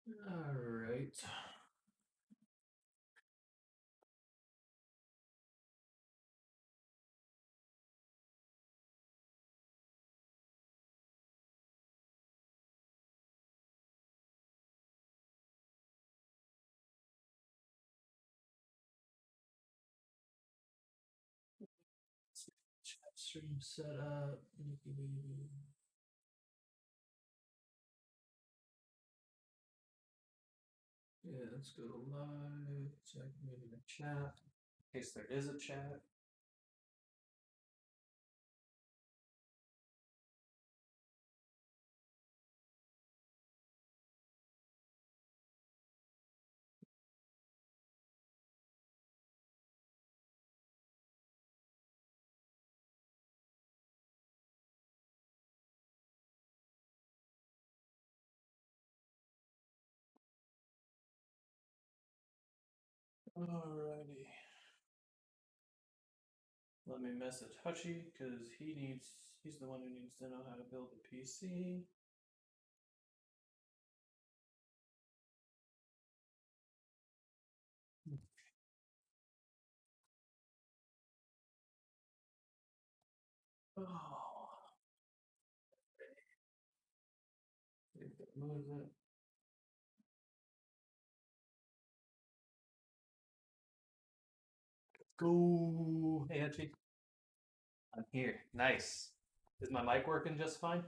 All right. Chat stream set up. Nikki baby. Yeah, let's go to live. Check maybe the chat. In case there is a chat. Alrighty. Let me message Hutchie because he's the one who needs to know how to build a PC. Oh, move it. Go. Hey, Hutchie. I'm here. Nice. Is my mic working just fine?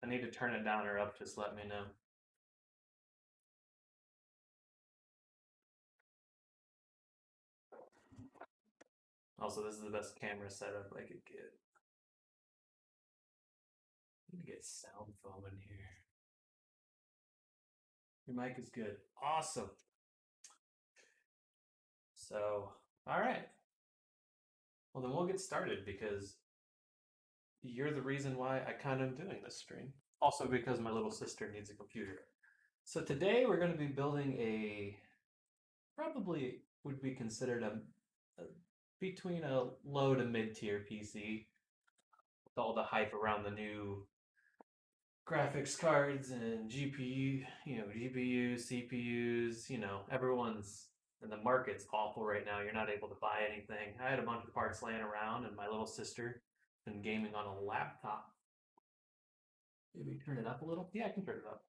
I need to turn it down or up. Just let me know. Also, this is the best camera setup I could get. Need to get sound foam in here. Your mic is good. Awesome. So, all right. Well, then we'll get started because you're the reason why I kind of am doing this stream. Also, because my little sister needs a computer. So, today we're going to be building a probably would be considered a between a low to mid tier PC with all the hype around the new graphics cards and GPU, GPUs, CPUs, everyone's and the market's awful right now. You're not able to buy anything. I had a bunch of parts laying around, and my little sister been gaming on a laptop. Maybe turn it up a little. Yeah, I can turn it up.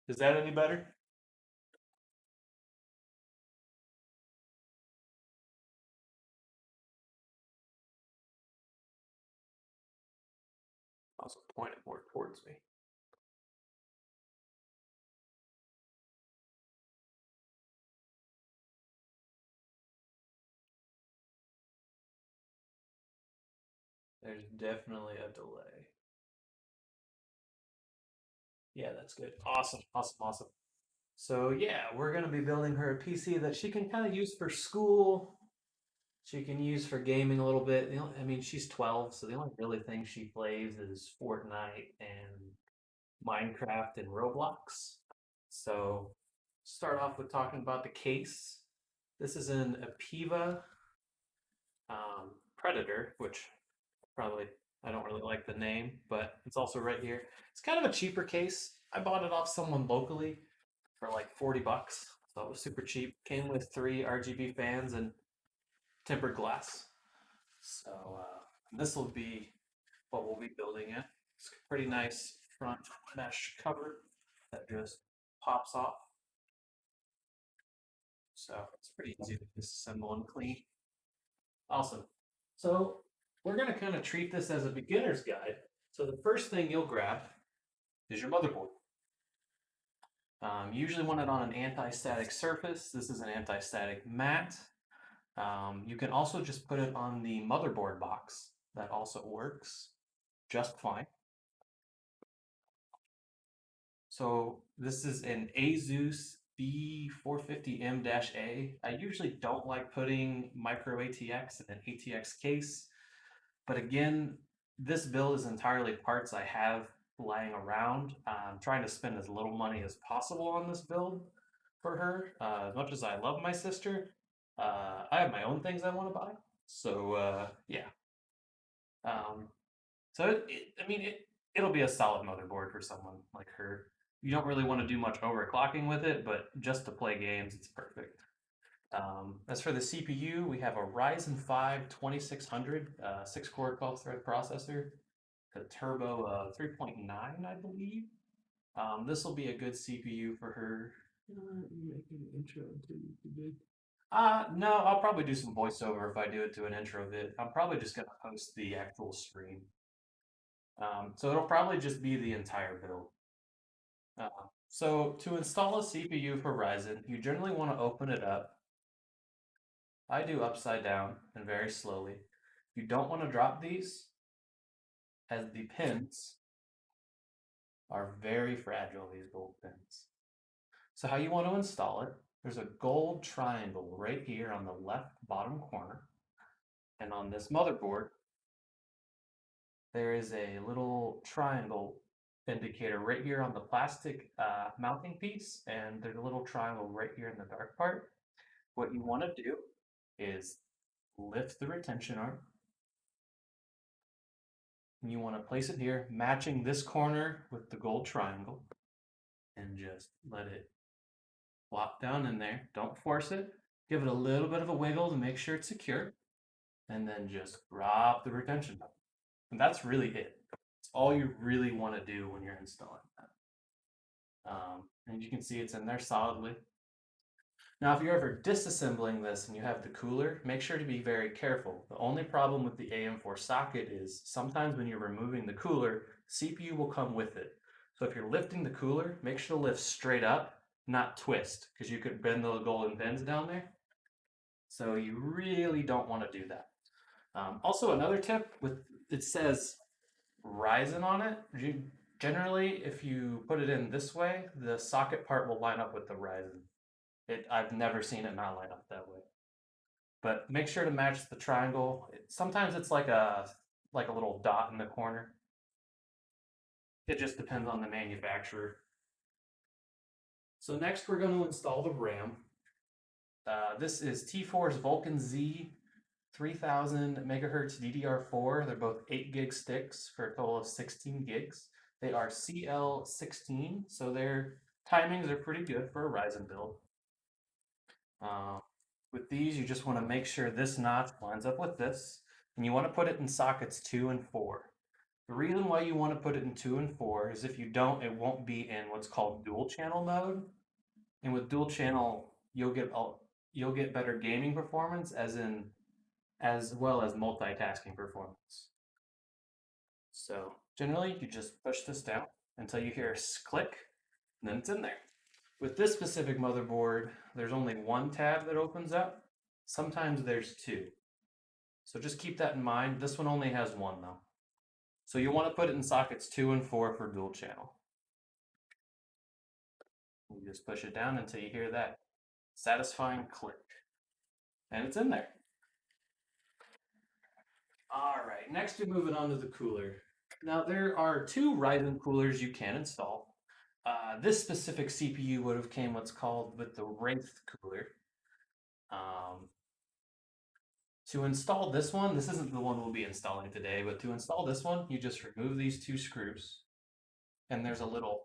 Is that any better? Also, point it more towards me. There's definitely a delay. Yeah, that's good. Awesome, awesome, awesome. So yeah, we're gonna be building her a PC that she can kind of use for school. She can use for gaming a little bit. I mean, she's 12, so the only really thing she plays is Fortnite and Minecraft and Roblox. So start off with talking about the case. This is an Apiva Predator, which probably I don't really like the name, but it's also right here. It's kind of a cheaper case. I bought it off someone locally for like 40 bucks. So it was super cheap. Came with 3 RGB fans and tempered glass. So this will be what we'll be building in. It's a pretty nice front mesh cover that just pops off. So it's pretty easy to disassemble and clean. Awesome. So we're going to kind of treat this as a beginner's guide. So the first thing you'll grab is your motherboard. Usually want it on an anti-static surface. This is an anti-static mat. You can also just put it on the motherboard box. That also works just fine. So this is an Asus B450M-A. I usually don't like putting micro ATX in an ATX case, but again, this build is entirely parts I have lying around. I'm trying to spend as little money as possible on this build for her. As much as I love my sister, I have my own things I want to buy. So yeah. Um, it'll be a solid motherboard for someone like her. You don't really want to do much overclocking with it, but just to play games, it's perfect. As for the CPU, we have a Ryzen 5 2600 6-core 12-thread processor, a turbo 3.9, I believe. This will be a good CPU for her. Make an intro until you did. No, I'll probably do some voiceover if I do it to an intro vid. I'm probably just gonna post the actual stream. So it'll probably just be the entire build. So to install a CPU for Ryzen, you generally want to open it up. I do upside down and very slowly. You don't want to drop these, as the pins are very fragile, these gold pins. So how you want to install it, there's a gold triangle right here on the left bottom corner. And on this motherboard, there is a little triangle indicator right here on the plastic mounting piece, and there's a little triangle right here in the dark part. What you want to do is lift the retention arm. And you want to place it here, matching this corner with the gold triangle, and just let it flop down in there. Don't force it. Give it a little bit of a wiggle to make sure it's secure, and then just drop the retention button. And that's really it. It's all you really want to do when you're installing that. And you can see it's in there solidly. Now, if you're ever disassembling this and you have the cooler, make sure to be very careful. The only problem with the AM4 socket is sometimes when you're removing the cooler, CPU will come with it. So if you're lifting the cooler, make sure to lift straight up, not twist, because you could bend those golden pins down there. So you really don't want to do that. Also, another tip, it says Ryzen on it. Generally, if you put it in this way, the socket part will line up with the Ryzen. I've never seen it not line up that way. But make sure to match the triangle. Sometimes it's like a little dot in the corner. It just depends on the manufacturer. So next we're going to install the RAM. This is T4's Vulcan Z 3000 megahertz DDR4. They're both 8 gig sticks for a total of 16 gigs. They are CL16, so their timings are pretty good for a Ryzen build. With these, you just want to make sure this notch lines up with this, and you want to put it in sockets 2 and 4. The reason why you want to put it in 2 and 4 is if you don't, it won't be in what's called dual channel mode. And with dual channel, you'll get better gaming performance, as well as multitasking performance. So generally, you just push this down until you hear a click, and then it's in there. With this specific motherboard, there's only one tab that opens up. Sometimes there's two. So just keep that in mind. This one only has one though. So you want to put it in sockets 2 and 4 for dual channel. You just push it down until you hear that satisfying click. And it's in there. All right, next we're moving on to the cooler. Now there are 2 Ryzen coolers you can install. This specific CPU would have came what's called with the Wraith cooler. To install this one, this isn't the one we'll be installing today, but to install this one, you just remove these 2 screws, and there's a little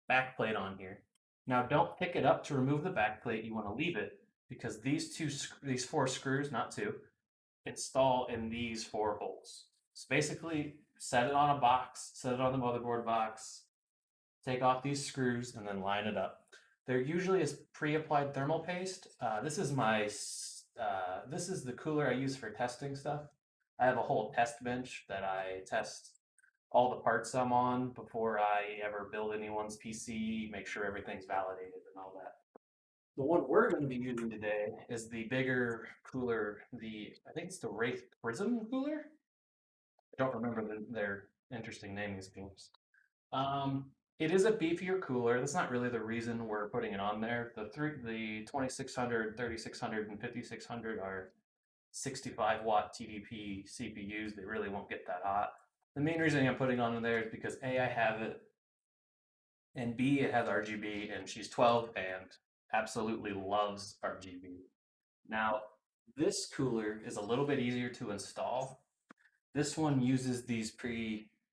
back plate on here. Now don't pick it up to remove the back plate, you want to leave it, because these 4 screws, not 2, install in these 4 holes. So basically, set it on a box, set it on the motherboard box, take off these screws, and then line it up. There usually is pre-applied thermal paste. This is the cooler I use for testing stuff. I have a whole test bench that I test all the parts I'm on before I ever build anyone's PC, make sure everything's validated and all that. The one we're going to be using today is the bigger cooler, I think it's the Wraith Prism cooler. I don't remember their interesting naming schemes. It is a beefier cooler. That's not really the reason we're putting it on there. The 2600, 3600, and 5600 are 65 watt TDP CPUs. They really won't get that hot. The main reason I'm putting on there is because A, I have it, and B, it has RGB, and she's 12 and absolutely loves RGB. Now, this cooler is a little bit easier to install. This one uses these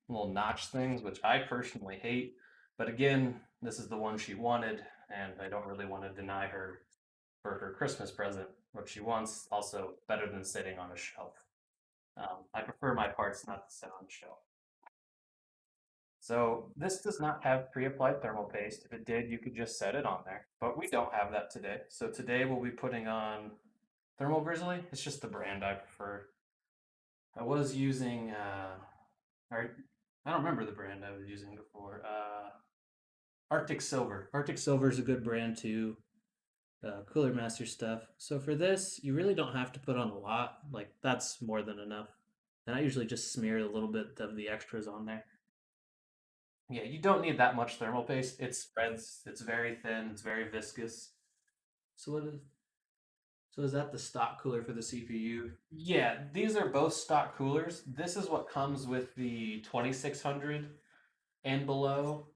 little notch things, which I personally hate. But again, this is the one she wanted, and I don't really want to deny her for her Christmas present what she wants. Also, better than sitting on a shelf. I prefer my parts not to sit on a shelf. So this does not have pre-applied thermal paste. If it did, you could just set it on there. But we don't have that today. So today we'll be putting on Thermal Grizzly. It's just the brand I prefer. I was using, or I don't remember the brand I was using before. Arctic Silver. Arctic Silver is a good brand too. Cooler Master stuff. So for this, you really don't have to put on a lot. Like that's more than enough. And I usually just smear a little bit of the extras on there. Yeah, you don't need that much thermal paste. It spreads. It's very thin. It's very viscous. So what is? So is that the stock cooler for the CPU? Yeah, these are both stock coolers. This is what comes with the 2600 and below.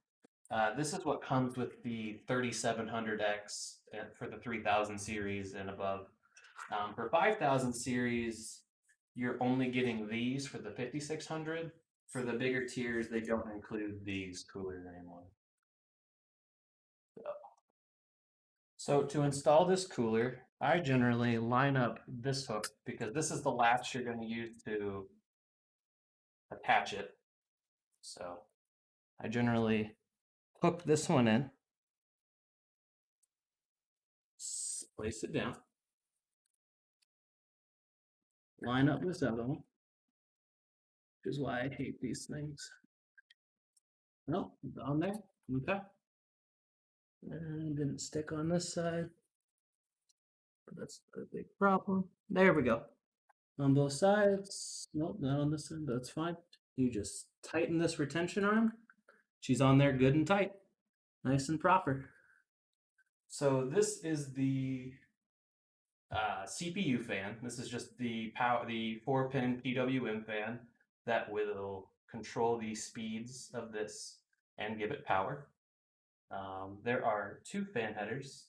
This is what comes with the 3700X for the 3000 series and above. For 5000 series, you're only getting these for the 5600. For the bigger tiers, they don't include these coolers anymore. So to install this cooler, I generally line up this hook because this is the latch you're going to use to attach it. So I generally hook this one in, place it down, line up this other one, which is why I hate these things. No, on there, okay. And didn't stick on this side. That's a big problem. There we go. On both sides. Nope, not on this side, but that's fine. You just tighten this retention arm. She's on there good and tight. Nice and proper. So this is the CPU fan. This is just the 4-pin PWM fan that will control the speeds of this and give it power. There are two fan headers,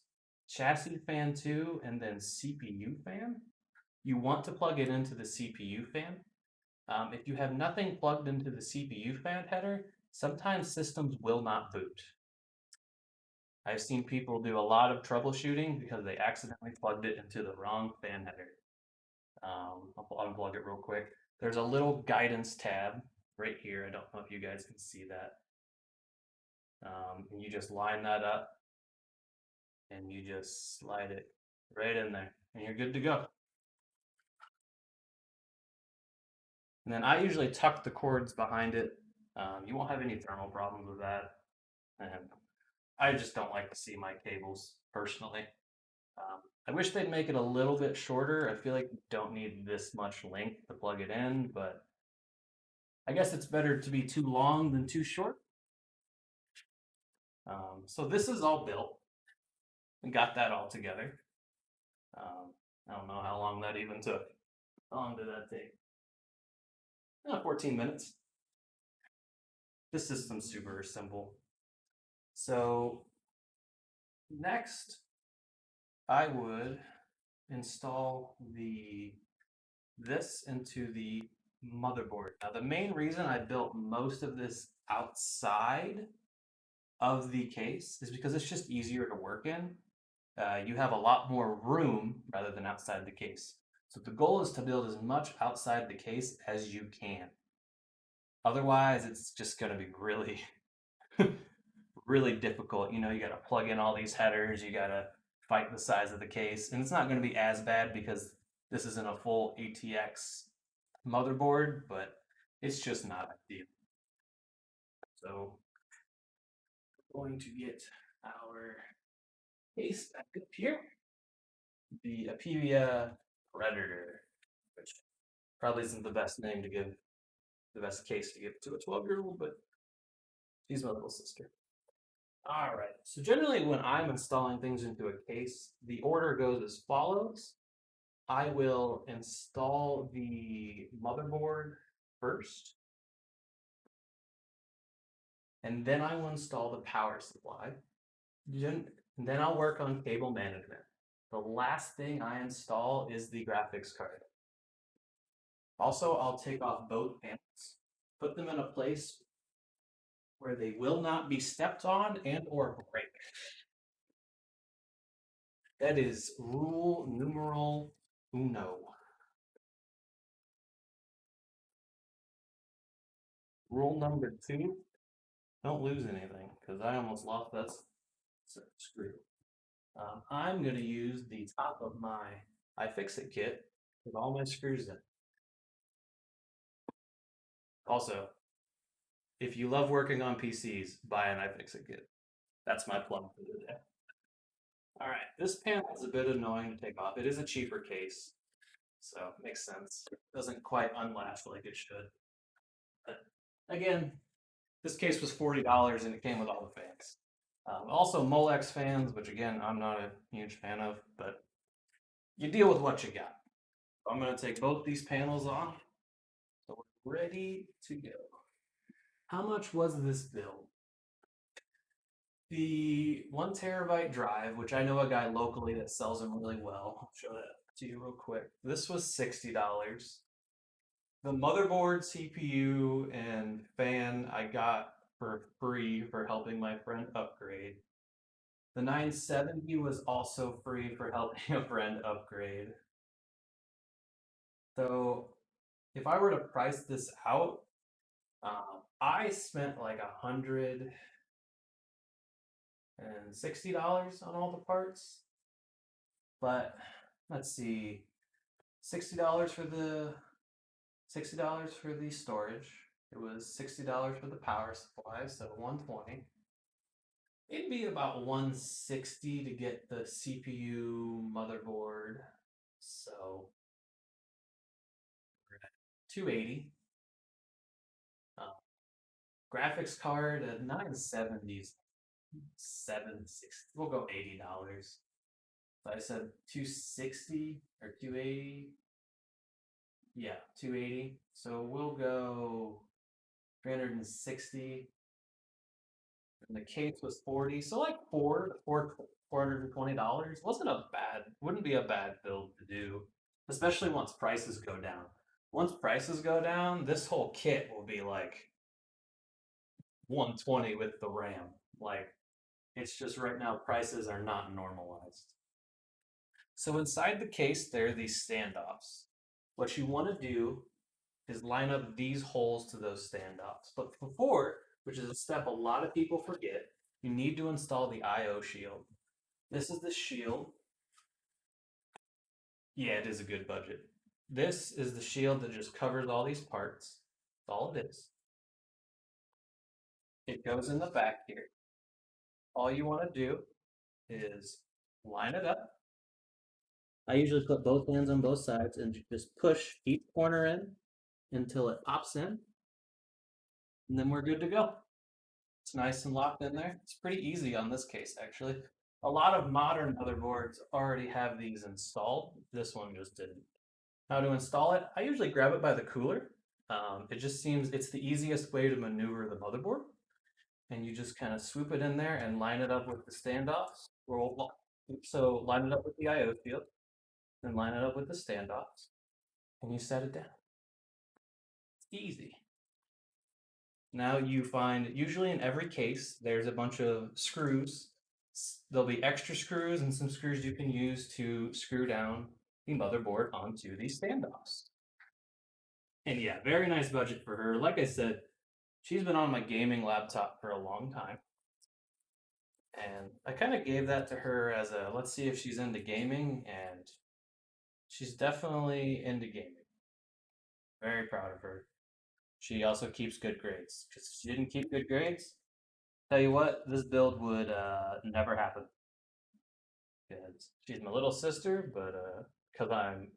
chassis fan 2 and then CPU fan. You want to plug it into the CPU fan. If you have nothing plugged into the CPU fan header, sometimes systems will not boot. I've seen people do a lot of troubleshooting because they accidentally plugged it into the wrong fan header. I'll unplug it real quick. There's a little guidance tab right here. I don't know if you guys can see that. And you just line that up and you just slide it right in there and you're good to go. And then I usually tuck the cords behind it. You won't have any thermal problems with that. And I just don't like to see my cables personally. I wish they'd make it a little bit shorter. I feel like you don't need this much length to plug it in, but I guess it's better to be too long than too short. So this is all built and got that all together. I don't know how long that even took. How long did that take? 14 minutes. This system's super simple. So next, I would install this into the motherboard. Now, the main reason I built most of this outside of the case is because it's just easier to work in. You have a lot more room rather than outside the case. So the goal is to build as much outside the case as you can. Otherwise, it's just going to be really, really difficult. You know, you got to plug in all these headers, you got to fight the size of the case, and it's not going to be as bad because this isn't a full ATX motherboard, but it's just not ideal. So we're going to get our case back up here. The Apevia Predator, which probably isn't the best name to give, the best case to give to a 12-year-old, but she's my little sister. All right, so generally when I'm installing things into a case, the order goes as follows. I will install the motherboard first, and then I will install the power supply. And then I'll work on cable management. The last thing I install is the graphics card. Also, I'll take off both panels, put them in a place where they will not be stepped on and or break. That is rule numeral uno. Rule number 2, don't lose anything, because I almost lost that screw. I'm going to use the top of my iFixit kit with all my screws in. Also, if you love working on PCs, buy an iFixit kit. That's my plug for the day. All right, this panel is a bit annoying to take off. It is a cheaper case, so it makes sense. It doesn't quite unlatch like it should. But again, this case was $40 and it came with all the fans. Also, Molex fans, which again, I'm not a huge fan of, but you deal with what you got. I'm going to take both these panels off. So we're ready to go. How much was this build? The 1 terabyte drive, which I know a guy locally that sells them really well. I'll show that to you real quick. This was $60. The motherboard, CPU, and fan I got for free for helping my friend upgrade. The 970 was also free for helping a friend upgrade. So if I were to price this out, I spent like $160 on all the parts. But let's see, $60 for the storage. It was $60 for the power supply, so 120. It'd be about 160 to get the CPU, motherboard, so we're at 280. Graphics card at 970s, 760. We'll go $80. So I said 260 or 280. Yeah, 280. So we'll go 360. And the case was 40. So like $420 wouldn't be a bad build to do, especially once prices go down. Once prices go down, this whole kit will be like 120 with the RAM. Like, it's just right now prices are not normalized. So inside the case, there are these standoffs. What you want to do is line up these holes to those standoffs. But before, which is a step a lot of people forget, you need to install the I/O shield. This is the shield. Yeah, it is a good budget. This is the shield that just covers all these parts. That's all it is. It goes in the back here. All you want to do is line it up. I usually put both hands on both sides and just push each corner in until it pops in, and then we're good to go. It's nice and locked in there. It's pretty easy on this case, actually. A lot of modern motherboards already have these installed. This one just didn't. How to install it? I usually grab it by the cooler. It just seems it's the easiest way to maneuver the motherboard. And you just kind of swoop it in there and line it up with the standoffs. So line it up with the I/O field, then line it up with the standoffs, and you set it down. It's easy. Now you find, usually in every case, there's a bunch of screws. There'll be extra screws and some screws you can use to screw down the motherboard onto these standoffs. And yeah, very nice budget for her. Like I said, she's been on my gaming laptop for a long time. And I kind of gave that to her as a, let's see if she's into gaming, and she's definitely into gaming. Very proud of her. She also keeps good grades. Because if she didn't keep good grades, tell you what, this build would never happen. Because she's my little sister, but because I'm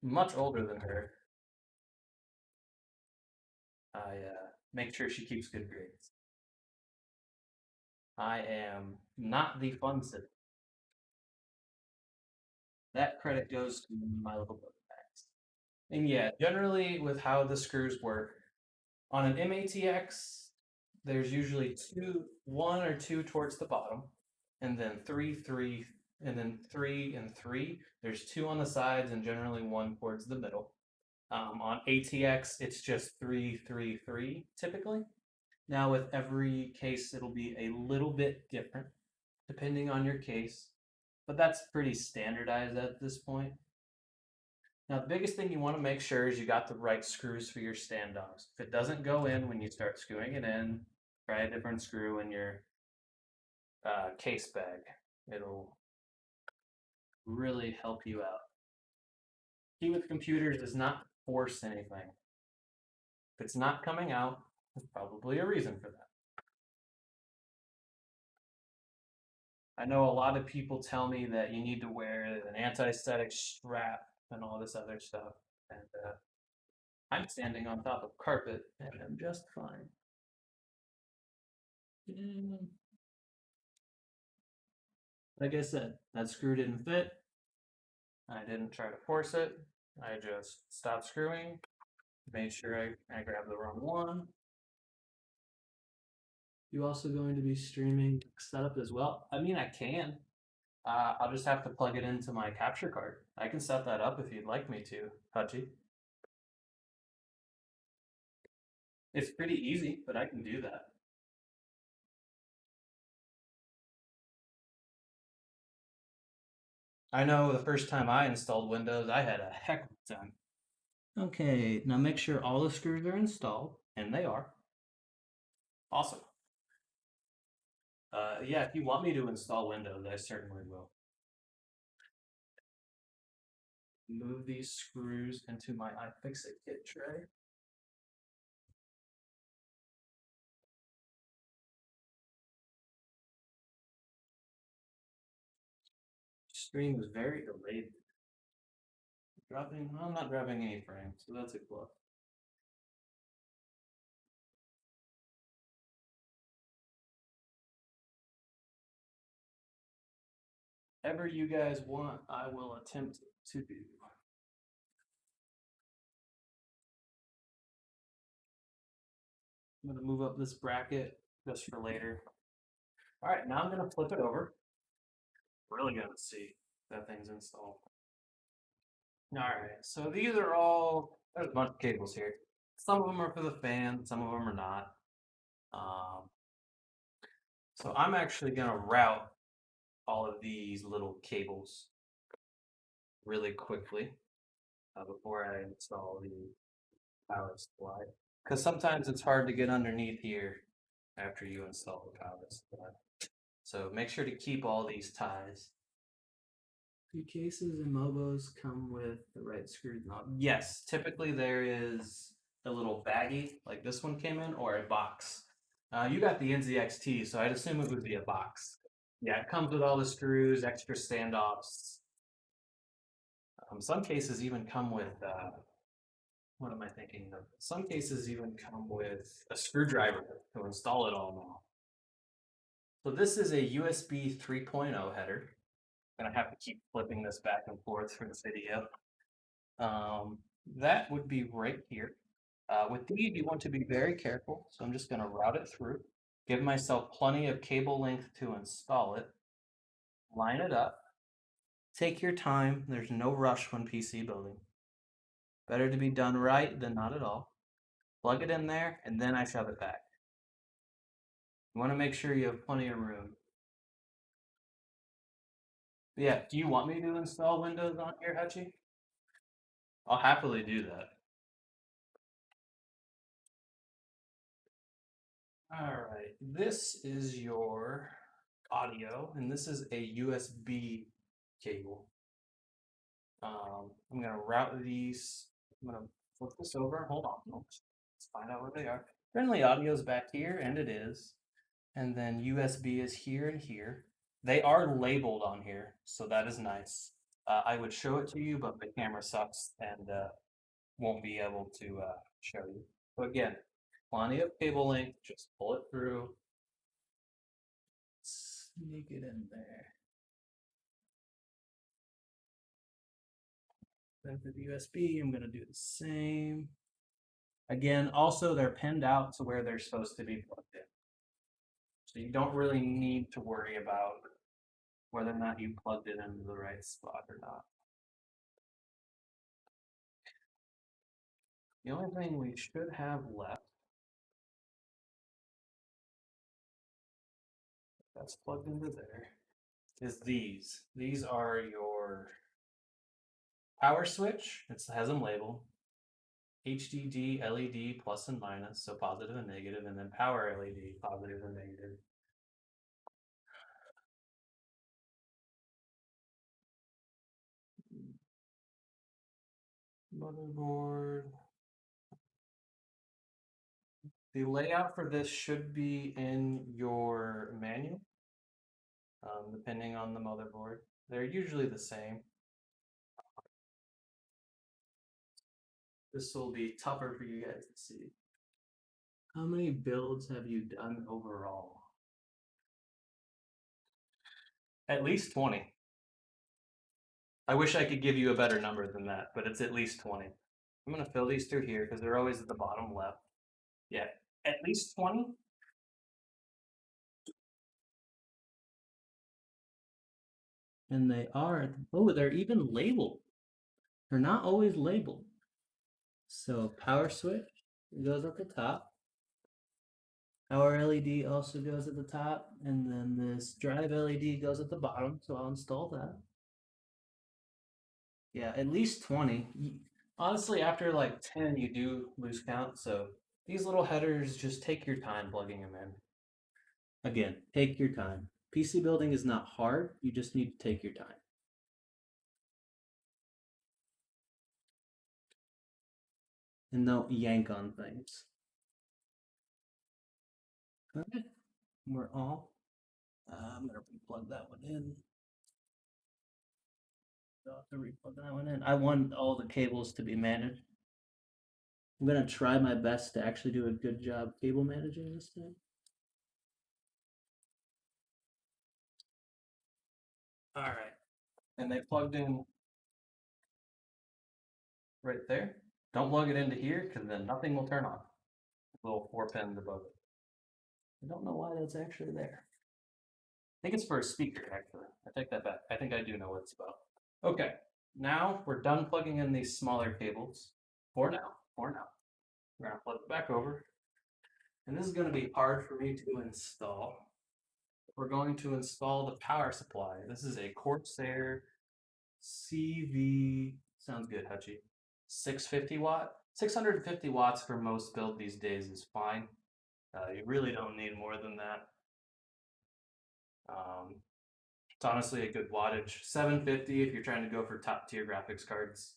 much older than her, I make sure she keeps good grades. I am not the fun sibling. That credit goes to my little brother Max. And yeah, generally with how the screws work, on an MATX, there's usually one or two towards the bottom, and then three and then 3 and 3. There's 2 on the sides and generally 1 towards the middle. On ATX, it's just 3, 3, 3 typically. Now with every case, it'll be a little bit different depending on your case, but that's pretty standardized at this point. Now, the biggest thing you want to make sure is you got the right screws for your standoffs. If it doesn't go in when you start screwing it in, try a different screw in your case bag. It'll really help you out. Key with computers is not force anything. If it's not coming out, there's probably a reason for that. I know a lot of people tell me that you need to wear an anti-static strap and all this other stuff, and I'm standing on top of carpet and I'm just fine. Like I said, that screw didn't fit. I didn't try to force it. I just stopped screwing, made sure I grabbed the wrong one. You also going to be streaming setup as well? I mean, I can. I'll just have to plug it into my capture card. I can set that up if you'd like me to, Hutchie. It's pretty easy, but I can do that. I know the first time I installed Windows, I had a heck of a time. Okay, now make sure all the screws are installed, and they are. Awesome. Yeah, if you want me to install Windows, I certainly will. Move these screws into my iFixit kit tray. Stream is very delayed. I'm not dropping any frames, so that's a plus. Whatever you guys want, I will attempt to do. I'm going to move up this bracket just for later. All right, now I'm going to flip it over. Really going to see if that thing's installed. All right, so these are all, there's a bunch of cables here. Some of them are for the fan, some of them are not. So I'm actually going to route all of these little cables really quickly before I install the power supply. Because sometimes it's hard to get underneath here after you install the power supply. So make sure to keep all these ties. Do cases and Mobos come with the right screws? Yes, typically there is a little baggie, like this one came in, or a box. You got the NZXT, so I'd assume it would be a box. Yeah, it comes with all the screws, extra standoffs. Some cases even come with, what am I thinking of? Some cases even come with a screwdriver to install it all now. So this is a USB 3.0 header. I'm gonna have to keep flipping this back and forth for the video. That would be right here. With these, you want to be very careful, so I'm just gonna route it through. Give myself plenty of cable length to install it. Line it up. Take your time. There's no rush when PC building. Better to be done right than not at all. Plug it in there, and then I shove it back. You want to make sure you have plenty of room. Yeah, do you want me to install Windows on here, Hutchie? I'll happily do that. All right, this is your audio, and this is a USB cable. I'm gonna route these. I'm gonna flip this over. Hold on, folks. Let's find out where they are. Friendly audio is back here, and it is. And then USB is here and here. They are labeled on here, so that is nice. I would show it to you, but the camera sucks and won't be able to show you. But again, plenty of cable length. Just pull it through. Sneak it in there. Then for the USB, I'm going to do the same. Again, also they're pinned out to where they're supposed to be plugged in. So you don't really need to worry about whether or not you plugged it into the right spot or not. The only thing we should have left, that's plugged into there, is these. These are your power switch. It has them labeled. HDD, LED, plus and minus, so positive and negative, and then power LED, positive and negative. Motherboard. The layout for this should be in your manual, depending on the motherboard. They're usually the same. This will be tougher for you guys to see. How many builds have you done overall? At least 20. I wish I could give you a better number than that, but it's at least 20. I'm going to fill these through here because they're always at the bottom left. Yeah, at least 20. And they are, oh, they're even labeled. They're not always labeled. So power switch goes at the top. Power LED also goes at the top, and then this drive LED goes at the bottom, so I'll install that. Yeah, at least 20. Honestly, after like 10, you do lose count, so these little headers, just take your time plugging them in. Again, take your time. PC building is not hard, you just need to take your time. And don't yank on things. Okay, we're all. I'm gonna plug that one in. I'll have to replug that one in. I want all the cables to be managed. I'm gonna try my best to actually do a good job cable managing this thing. All right, and they plugged in right there. Don't plug it into here because then nothing will turn on. Little 4 pins above it. I don't know why that's actually there. I think it's for a speaker, actually. I take that back. I think I do know what it's about. Okay, now we're done plugging in these smaller cables. For now. We're gonna flip it back over. And this is gonna be hard for me to install. We're going to install the power supply. This is a Corsair CV, sounds good, Hutchie. 650 watt. 650 watts for most build these days is fine. You really don't need more than that. It's honestly a good wattage. 750 if you're trying to go for top tier graphics cards.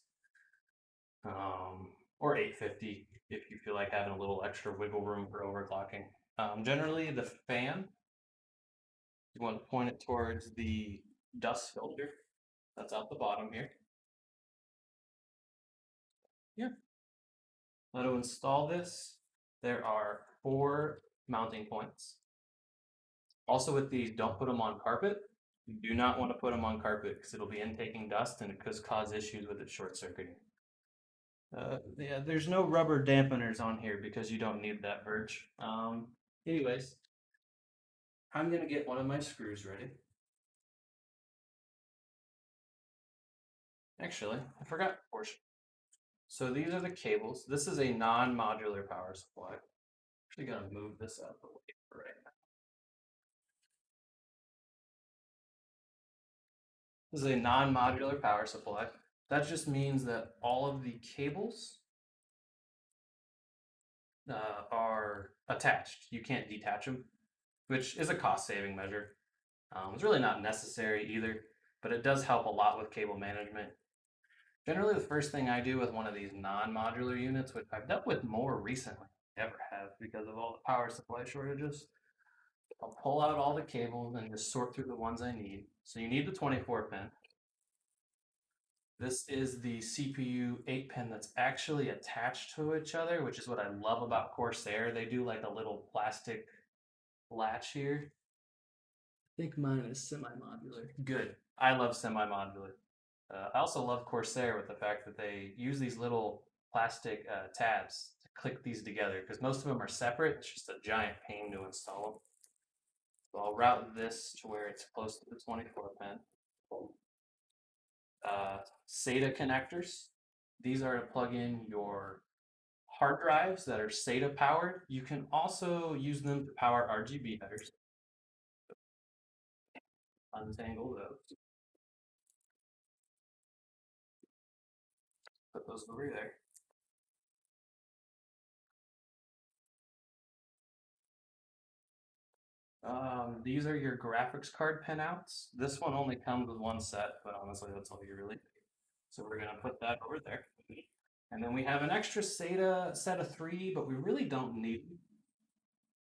Or 850 if you feel like having a little extra wiggle room for overclocking. Generally, the fan, you want to point it towards the dust filter that's out the bottom here. Here. Now to install this, there are 4 mounting points. Also with these, don't put them on carpet. You do not want to put them on carpet because it'll be intaking dust and it could cause issues with it short circuiting. Yeah, there's no rubber dampeners on here because you don't need that, Verge. Anyways, I'm gonna get one of my screws ready. Actually, I forgot a portion. So these are the cables. This is a non-modular power supply. Actually gonna move this out of the way for right now. This is a non-modular power supply. That just means that all of the cables are attached. You can't detach them, which is a cost-saving measure. It's really not necessary either, but it does help a lot with cable management. Generally, the first thing I do with one of these non-modular units, which I've dealt with more recently than I ever have because of all the power supply shortages, I'll pull out all the cables and just sort through the ones I need. So you need the 24 pin. This is the CPU 8 pin that's actually attached to each other, which is what I love about Corsair. They do like a little plastic latch here. I think mine is semi-modular. Good. I love semi-modular. I also love Corsair with the fact that they use these little plastic tabs to click these together because most of them are separate. It's just a giant pain to install them. So I'll route this to where it's close to the 24 pin. SATA connectors. These are to plug in your hard drives that are SATA powered. You can also use them to power RGB headers. Untangle those. Put those over there. These are your graphics card pinouts. This one only comes with one set, but honestly, that's all you really need. So we're gonna put that over there. And then we have an extra SATA set of 3, but we really don't need them.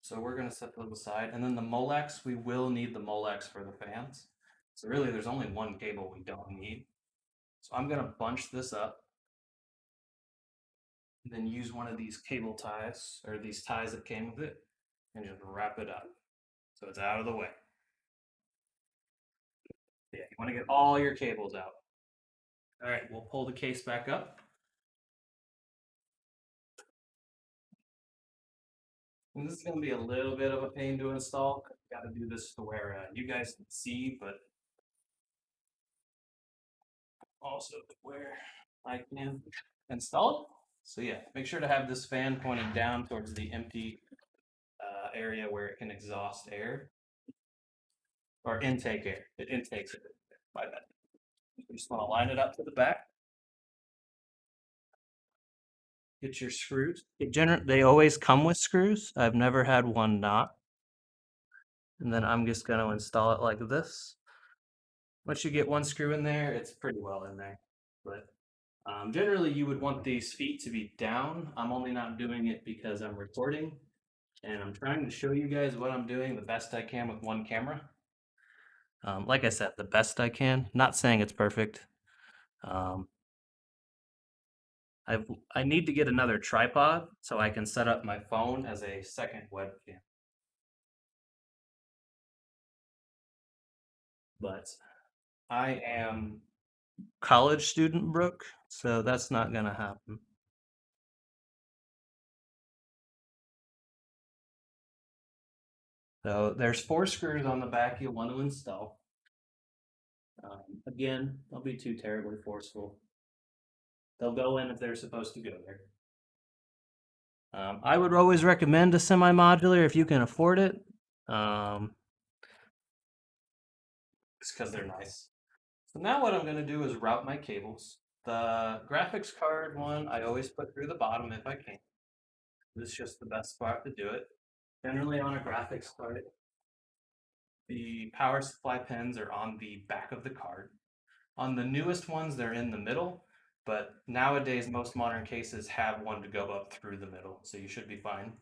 So we're gonna set those aside. And then the Molex, we will need the Molex for the fans. So really there's only one cable we don't need. So I'm gonna bunch this up. Then use one of these cable ties, or these ties that came with it, and just wrap it up. So it's out of the way. Yeah, you wanna get all your cables out. All right, we'll pull the case back up. And this is going to be a little bit of a pain to install. Got to do this to where you guys can see, but also to where I can install it. So yeah, make sure to have this fan pointing down towards the empty area where it can exhaust air. Or intake air. It intakes it. My bad. You just want to line it up to the back. Get your screws. They always come with screws. I've never had one not. And then I'm just going to install it like this. Once you get one screw in there, it's pretty well in there. But generally, you would want these feet to be down. I'm only not doing it because I'm recording, and I'm trying to show you guys what I'm doing the best I can with one camera. Like I said, the best I can. Not saying it's perfect. I need to get another tripod so I can set up my phone as a second webcam. But I am college student Brooke, so that's not gonna happen. So there's 4 screws on the back you'll want to install. Again, don't be too terribly forceful. They'll go in if they're supposed to go there. I would always recommend a semi-modular if you can afford it. Just because they're nice. So now what I'm going to do is route my cables. The graphics card one I always put through the bottom if I can. This is just the best spot to do it. Generally on a graphics card, the power supply pins are on the back of the card. On the newest ones, they're in the middle, but nowadays most modern cases have one to go up through the middle, so you should be fine.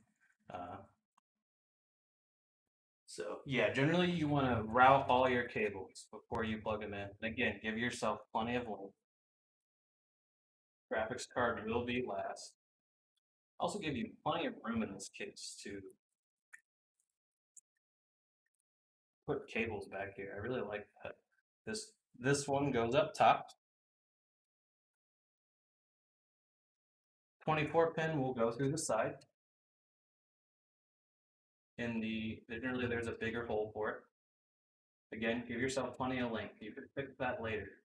So yeah, generally you want to route all your cables before you plug them in. Again, give yourself plenty of length. Graphics card will be last. Also give you plenty of room in this case to put cables back here. I really like that. This one goes up top. 24 pin will go through the side. Generally there's a bigger hole for it. Again, give yourself plenty of length. You could fix that later,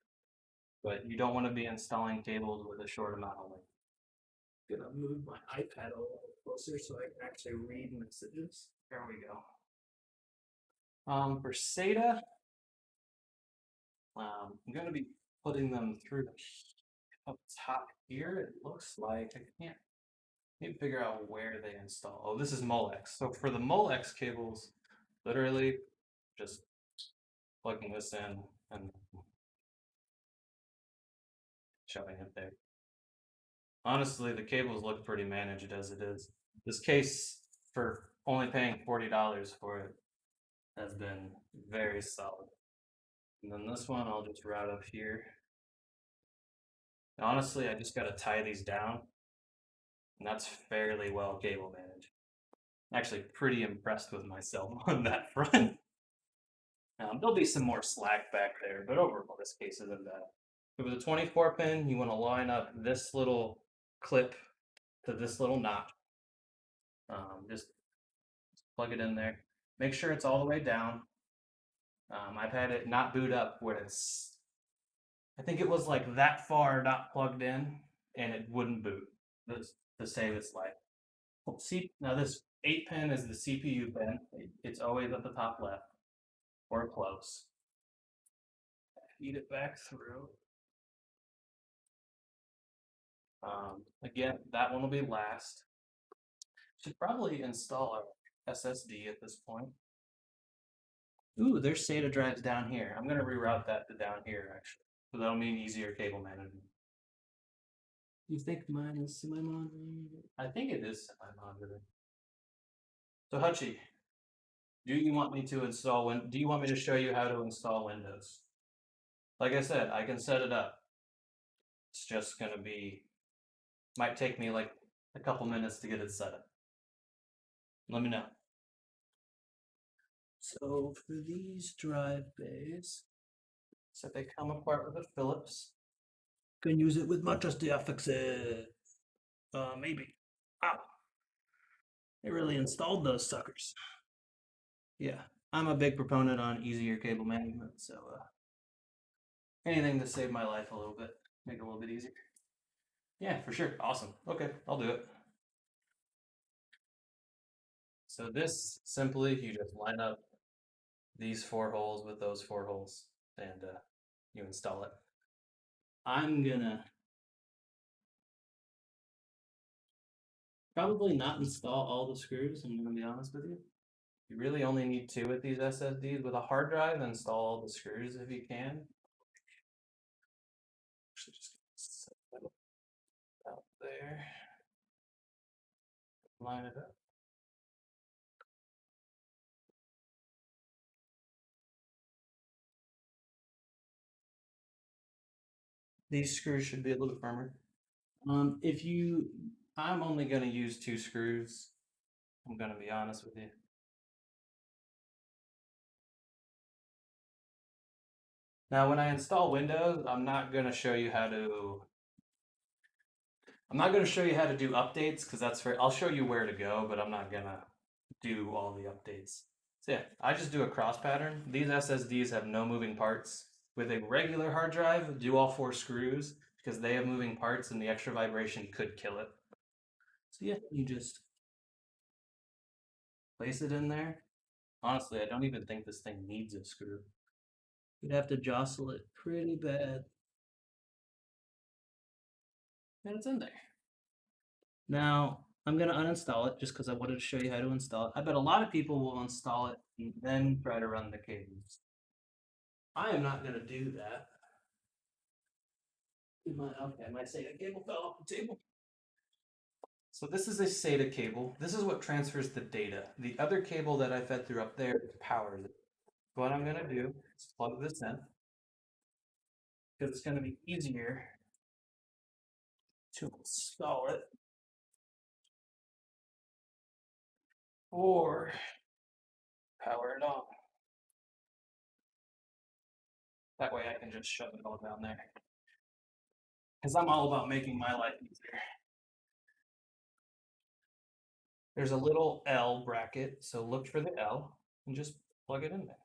but you don't want to be installing cables with a short amount of length. I'm gonna move my iPad a little closer so I can actually read messages. There we go. For SATA, I'm gonna be putting them through up top here. It looks like I can't. Need to figure out where they install. Oh, this is Molex. So for the Molex cables, literally just plugging this in and shoving it there. Honestly, the cables look pretty managed as it is. This case, for only paying $40 for it, has been very solid. And then this one, I'll just route up here. Honestly, I just got to tie these down, and that's fairly well cable managed. I'm actually pretty impressed with myself on that front. There'll be some more slack back there, but overall, this case isn't bad. With a 24 pin, you want to line up this little clip to this little notch. Just plug it in there. Make sure it's all the way down. I've had it not boot up when it's, I think it was like that far not plugged in, and it wouldn't boot to save its life. See, now this 8 pin is the CPU pin. It's always at the top left or close. Feed it back through. Again, that one will be last. Should probably install a SSD at this point. Ooh, there's SATA drives down here. I'm going to reroute that to down here, actually. So that'll mean easier cable management. You think mine is semi-monitored? I think it is semi-monitored. So Hutchie, do you want me to install do you want me to show you how to install Windows? Like I said, I can set it up. It's just gonna be, might take me like a couple minutes to get it set up. Let me know. So for these drive bays, so they come apart with a Phillips. Can use it with my trusty affixes. Maybe. Ow. They really installed those suckers. Yeah, I'm a big proponent on easier cable management, so anything to save my life a little bit, make it a little bit easier. Yeah, for sure. Awesome. Okay, I'll do it. So this simply, you just line up these 4 holes with those 4 holes, and you install it. I'm gonna probably not install all the screws, I'm gonna be honest with you. You really only need 2 with these SSDs. With a hard drive, install all the screws if you can. Actually, just set that out there. Line it up. These screws should be a little firmer. I'm only going to use 2 screws. I'm going to be honest with you. Now, when I install Windows, I'm not going to show you how to do updates because I'll show you where to go, but I'm not going to do all the updates. So yeah, I just do a cross pattern. These SSDs have no moving parts. With a regular hard drive, do all 4 screws because they have moving parts and the extra vibration could kill it. So yeah, you just place it in there. Honestly, I don't even think this thing needs a screw. You'd have to jostle it pretty bad. And it's in there. Now, I'm going to uninstall it just because I wanted to show you how to install it. I bet a lot of people will install it and then try to run the cables. I am not going to do that. Okay, my SATA cable fell off the table. So this is a SATA cable. This is what transfers the data. The other cable that I fed through up there powers it. What I'm going to do is plug this in because it's going to be easier to install it or power it on. That way I can just shove it all down there. Because I'm all about making my life easier. There's a little L bracket, so look for the L and just plug it in there.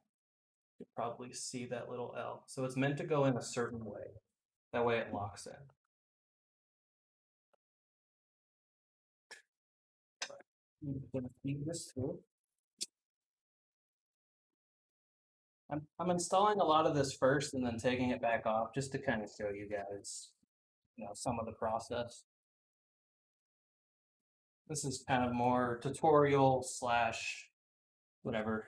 You can probably see that little L. So it's meant to go in a certain way. That way it locks in. I'm going to feed this through. I'm installing a lot of this first and then taking it back off just to kind of show you guys, some of the process. This is kind of more tutorial / whatever.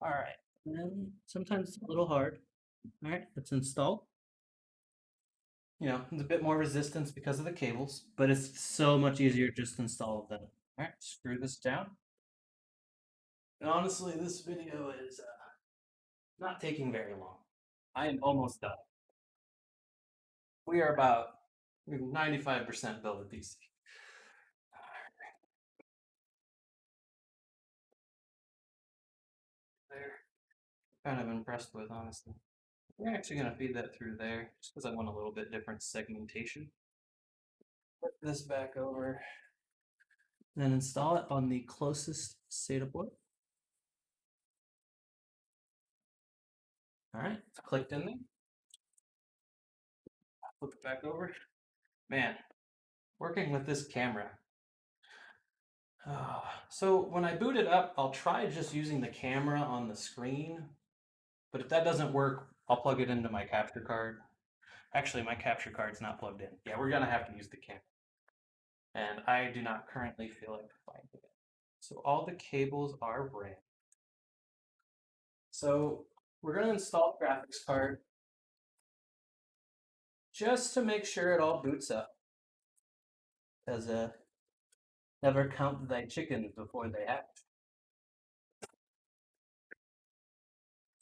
All right, and sometimes it's a little hard. All right, let's install. There's a bit more resistance because of the cables, but it's so much easier just to install them. All right, screw this down. And honestly, this video is not taking very long. I am almost done. We are about 95% built a PC. There, kind of impressed with, honestly. We're actually going to feed that through there just because I want a little bit different segmentation. Put this back over, then install it on the closest SATA port. All right, it's clicked in there. Flip it back over. Man, working with this camera. So when I boot it up, I'll try just using the camera on the screen. But if that doesn't work, I'll plug it into my capture card. Actually, my capture card's not plugged in. Yeah, we're gonna have to use the camera. And I do not currently feel like finding it. So all the cables are ran. So we're gonna install the graphics card just to make sure it all boots up. Because never count thy chickens before they hatch.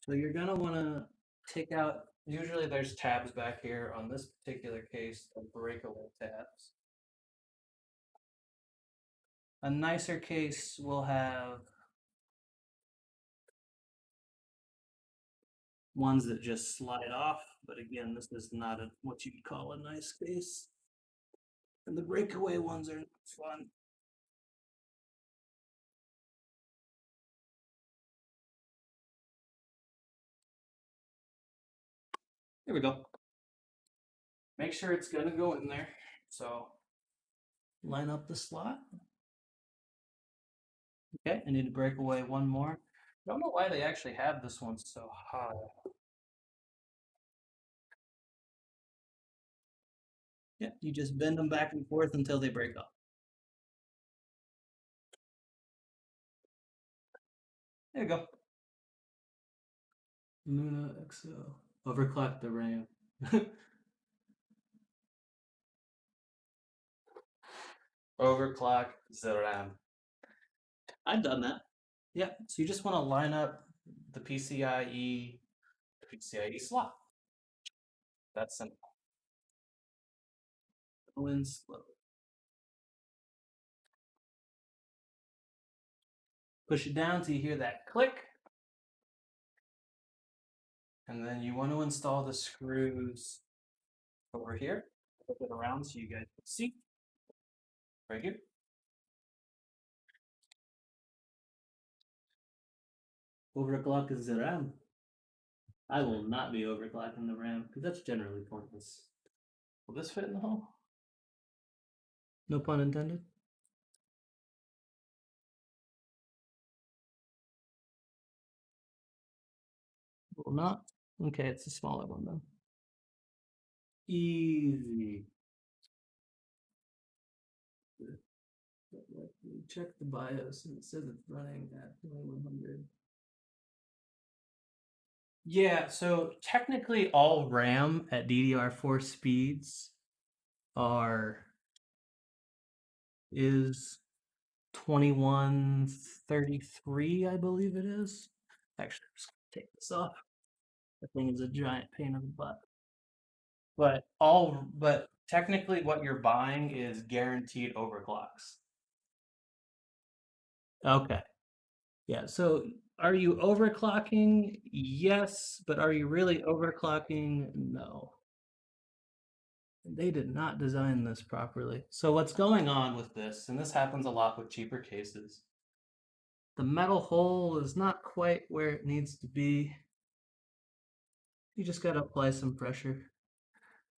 So you're gonna wanna take out, usually there's tabs back here. On this particular case, the breakaway tabs. A nicer case will have ones that just slide off, but again, this is not what you'd call a nice case. And the breakaway ones are fun. Here we go. Make sure it's gonna go in there. So line up the slot. Okay, I need to break away one more. I don't know why they actually have this one so high. Yeah, you just bend them back and forth until they break off. There you go. Luna XL. Overclock the RAM. Overclock the RAM. I've done that. Yeah, so you just want to line up the PCIe slot. That's simple. Go in slow. Push it down till you hear that click. And then you want to install the screws over here. Flip it around so you guys can see. Right here. Overclock is the RAM. I will not be overclocking the RAM because that's generally pointless. Will this fit in the hole? No pun intended. Will not. Okay, it's a smaller one then. Easy. Check the BIOS and it says it's running at 2100. Yeah, so technically all RAM at DDR4 speeds is 2133, I believe it is. Actually, I'm just gonna take this off. The thing is a giant pain in the butt. But technically what you're buying is guaranteed overclocks. Okay. Yeah, so are you overclocking? Yes, but are you really overclocking? No. They did not design this properly. So what's going on with this, and this happens a lot with cheaper cases, the metal hole is not quite where it needs to be. You just got to apply some pressure.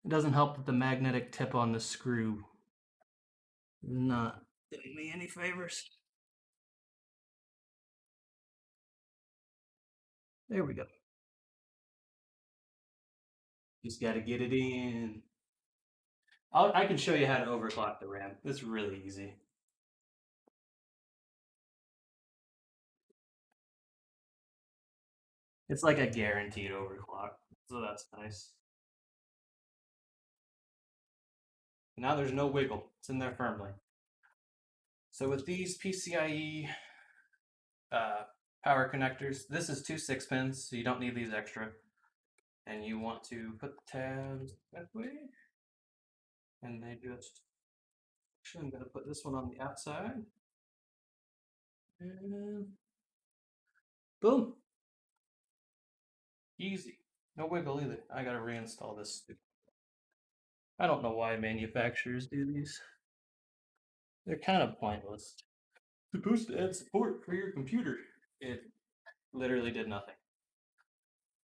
It doesn't help that the magnetic tip on the screw is not doing me any favors. There we go. Just got to get it in. I can show you how to overclock the RAM. It's really easy. It's like a guaranteed overclock, so that's nice. Now there's no wiggle. It's in there firmly. So with these PCIe power connectors, this is 2 6-pins, so you don't need these extra. And you want to put the tabs that way. And they just, actually I'm going to put this one on the outside. And boom. Easy. No wiggle either. I got to reinstall this. I don't know why manufacturers do these. They're kind of pointless. Supposed to add support for your computer. It literally did nothing.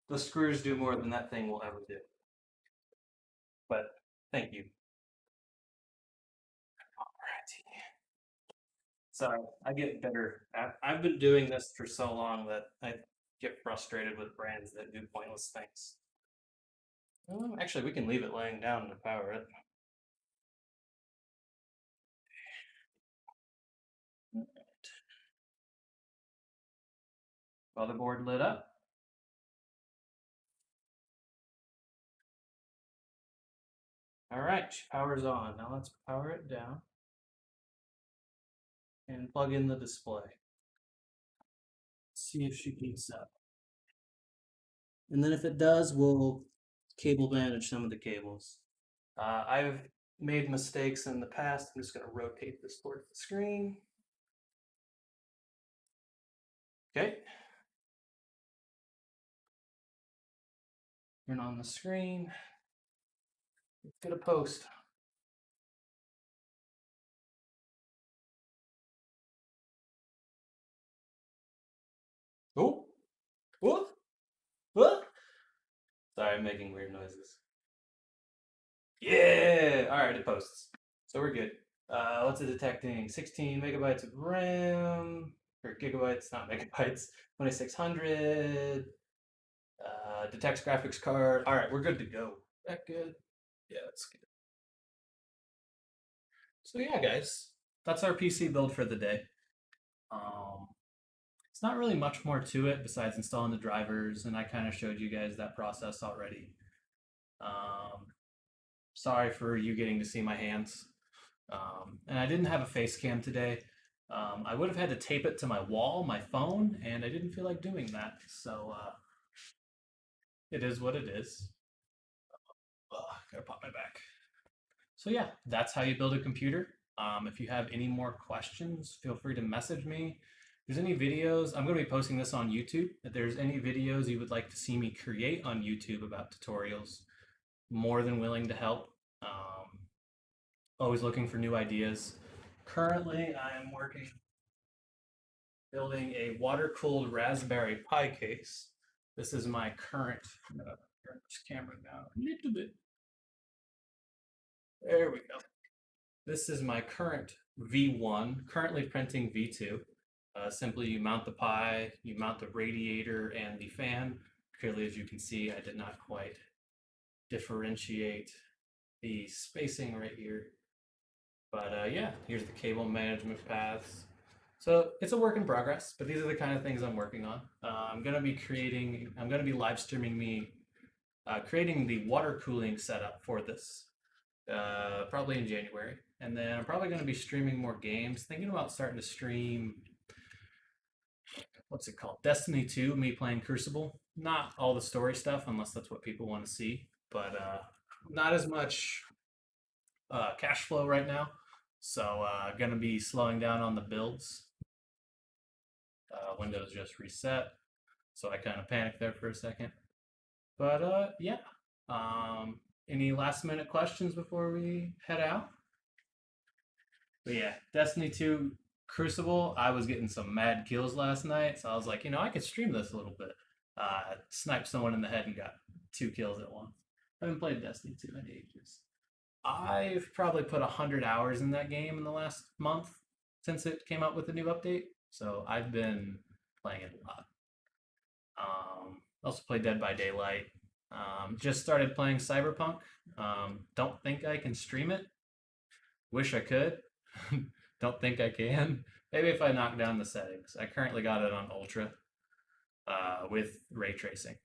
The screws do more than that thing will ever do. But thank you. Alrighty. Sorry, I get better. I've been doing this for so long that I get frustrated with brands that do pointless things. Actually, we can leave it laying down to power it. Motherboard lit up. All right, power's on. Now let's power it down and plug in the display. See if she heats up. And then if it does, we'll cable manage some of the cables. I've made mistakes in the past. I'm just going to rotate this towards the screen. Okay. Turn on the screen. Let's get a post. Oh, what? What? Sorry, I'm making weird noises. Yeah. All right, it posts. So we're good. What's it detecting? 16 megabytes of RAM, or gigabytes, not megabytes. 2600. Detects graphics card. All right, we're good to go. That good? Yeah, that's good. So yeah, guys, that's our PC build for the day. Um, it's not really much more to it besides installing the drivers, and I kind of showed you guys that process already. Um, Sorry for you getting to see my hands. And I didn't have a face cam today. I would have had to tape it to my wall, my phone, and I didn't feel like doing that. So it is what it is. Ugh, gotta pop my back. So yeah, that's how you build a computer. If you have any more questions, feel free to message me. If there's any videos, I'm going to be posting this on YouTube. If there's any videos you would like to see me create on YouTube about tutorials, more than willing to help. Always looking for new ideas. Currently, I'm working building a water-cooled Raspberry Pi case. This is my current. I'm gonna turn this camera down a little bit. There we go. This is my current V1, currently printing V2. Simply, you mount the Pi, you mount the radiator and the fan. Clearly, as you can see, I did not quite differentiate the spacing right here. But yeah, here's the cable management paths. So it's a work in progress, but these are the kind of things I'm working on. I'm going to be live streaming me creating the water cooling setup for this, probably in January. And then I'm probably going to be streaming more games. Thinking about starting to stream, what's it called? Destiny 2, me playing Crucible. Not all the story stuff, unless that's what people want to see, but not as much cash flow right now. So going to be slowing down on the builds. Windows just reset, so I kind of panicked there for a second. But yeah, any last minute questions before we head out? But yeah, Destiny 2 Crucible, I was getting some mad kills last night, so I was like, I could stream this a little bit. Sniped someone in the head and got 2 kills at once. I haven't played Destiny 2 in ages. I've probably put 100 hours in that game in the last month since it came out with a new update. So I've been playing it a lot. Also played Dead by Daylight. Just started playing Cyberpunk. Don't think I can stream it. Wish I could. Don't think I can. Maybe if I knock down the settings. I currently got it on Ultra with ray tracing.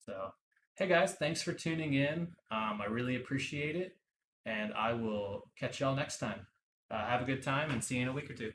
So, hey guys, thanks for tuning in. I really appreciate it. And I will catch y'all next time. Have a good time and see you in a week or two.